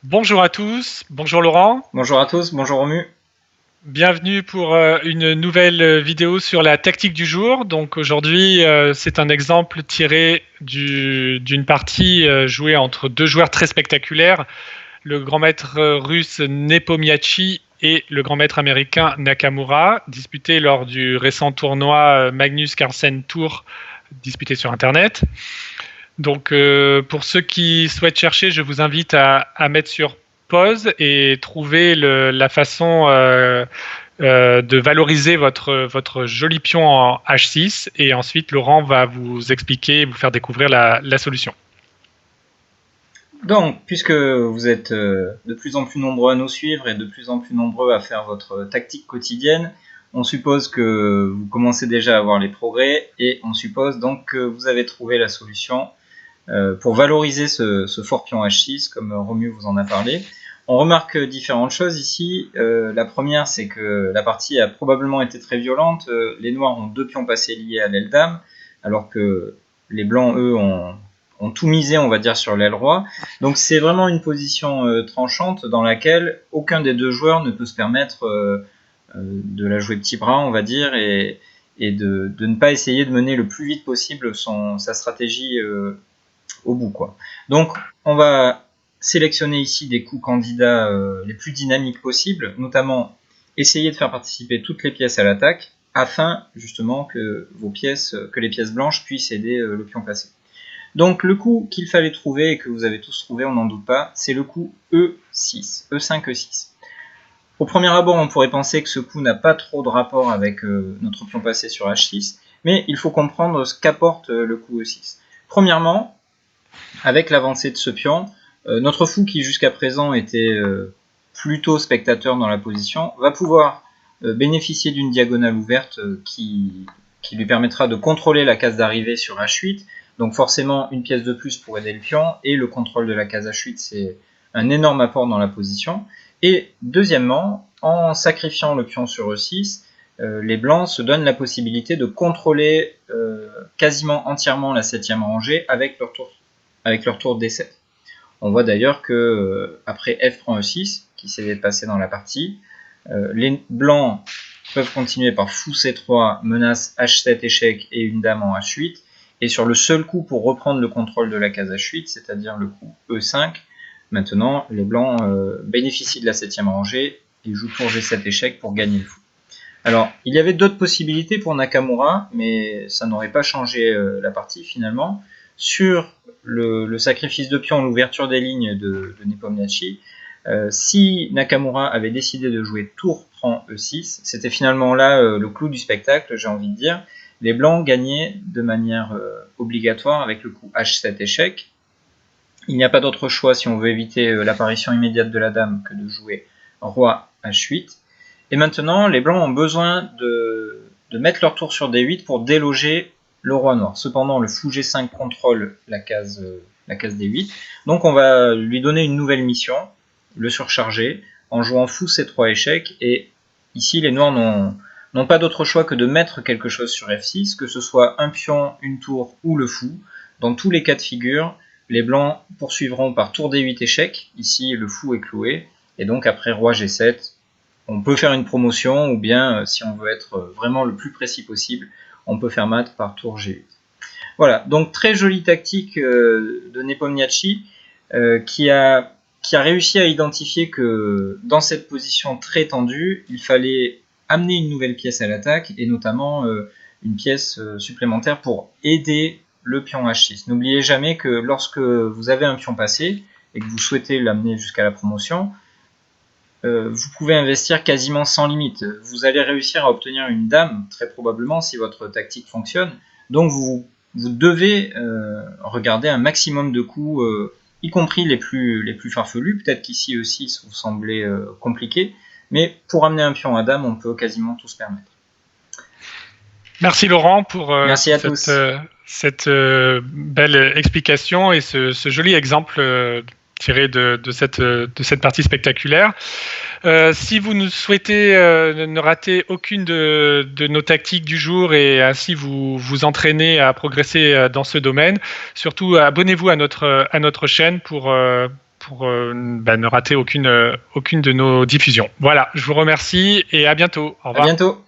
Bonjour à tous, bonjour Laurent, Bonjour à tous, bonjour Romu. bienvenue pour une nouvelle vidéo sur la tactique du jour. Donc aujourd'hui, c'est un exemple tiré d'une partie jouée entre deux joueurs très spectaculaires, le grand maître russe Nepomniachtchi et le grand maître américain Nakamura, disputé lors du récent tournoi Magnus Carlsen Tour, disputé sur Internet. Donc, pour ceux qui souhaitent chercher, je vous invite à mettre sur pause et trouver la façon de valoriser votre joli pion en H6. Et ensuite, Laurent va vous expliquer et vous faire découvrir la solution. Donc, puisque vous êtes de plus en plus nombreux à nous suivre et de plus en plus nombreux à faire votre tactique quotidienne, on suppose que vous commencez déjà à voir les progrès et on suppose donc que vous avez trouvé la solution pour valoriser ce fort pion H6, comme Romu vous en a parlé. On remarque différentes choses ici. La première, c'est que la partie a probablement été très violente. Les noirs ont deux pions passés liés à l'aile dame, alors que les blancs, eux, ont tout misé, on va dire, sur l'aile roi. Donc c'est vraiment une position tranchante dans laquelle aucun des deux joueurs ne peut se permettre de la jouer petit bras, on va dire, et de ne pas essayer de mener le plus vite possible sa stratégie au bout, quoi. Donc on va sélectionner ici des coups candidats les plus dynamiques possibles, notamment essayer de faire participer toutes les pièces à l'attaque afin justement que les pièces blanches puissent aider le pion passé. Donc le coup qu'il fallait trouver et que vous avez tous trouvé, on n'en doute pas, c'est le coup E6, E5, E6. Au premier abord, on pourrait penser que ce coup n'a pas trop de rapport avec notre pion passé sur H6, mais il faut comprendre ce qu'apporte le coup E6. Premièrement, avec l'avancée de ce pion, notre fou qui jusqu'à présent était plutôt spectateur dans la position, va pouvoir bénéficier d'une diagonale ouverte qui lui permettra de contrôler la case d'arrivée sur H8, donc forcément une pièce de plus pour aider le pion, et le contrôle de la case H8 c'est un énorme apport dans la position. Et deuxièmement, en sacrifiant le pion sur E6, les blancs se donnent la possibilité de contrôler quasiment entièrement la 7ème rangée avec leur tour D7. On voit d'ailleurs que après F prend E6, qui s'est passé dans la partie, les blancs peuvent continuer par fou C3, menace H7 échec et une dame en H8, et sur le seul coup pour reprendre le contrôle de la case H8, c'est-à-dire le coup E5, maintenant les blancs bénéficient de la 7ème rangée et jouent tour G7 échec pour gagner le fou. Alors, il y avait d'autres possibilités pour Nakamura, mais ça n'aurait pas changé la partie finalement. Sur le sacrifice de pion, l'ouverture des lignes de Nepomniachtchi, si Nakamura avait décidé de jouer tour prend E6, c'était finalement là le clou du spectacle, j'ai envie de dire. Les blancs gagnaient de manière obligatoire avec le coup H7 échec. Il n'y a pas d'autre choix si on veut éviter l'apparition immédiate de la dame que de jouer roi H8. Et maintenant, les blancs ont besoin de mettre leur tour sur D8 pour déloger le roi noir. Cependant, le fou G5 contrôle la case D8. Donc on va lui donner une nouvelle mission, le surcharger, en jouant fou C3 échec. Et ici, les noirs n'ont pas d'autre choix que de mettre quelque chose sur F6, que ce soit un pion, une tour ou le fou. Dans tous les cas de figure, les blancs poursuivront par tour D8 échec. Ici, le fou est cloué. Et donc après roi G7, on peut faire une promotion, ou bien, si on veut être vraiment le plus précis possible, on peut faire mat par tour G8. Voilà, donc très jolie tactique de Nepomniachtchi, qui a réussi à identifier que dans cette position très tendue, il fallait amener une nouvelle pièce à l'attaque, et notamment une pièce supplémentaire pour aider le pion H6. N'oubliez jamais que lorsque vous avez un pion passé, et que vous souhaitez l'amener jusqu'à la promotion, vous pouvez investir quasiment sans limite. Vous allez réussir à obtenir une dame, très probablement, si votre tactique fonctionne. Donc vous devez regarder un maximum de coups, y compris les plus farfelus. Peut-être qu'ici aussi vous semblez compliqué, mais pour amener un pion à dame, on peut quasiment tout se permettre. Merci Laurent pour Merci à tous. cette belle explication et ce joli exemple tiré de cette partie spectaculaire. Si vous souhaitez ne rater aucune de nos tactiques du jour et ainsi vous entraîner à progresser dans ce domaine, surtout abonnez-vous à notre chaîne pour pour ne rater aucune de nos diffusions. Voilà, je vous remercie et à bientôt. Au revoir. À bientôt.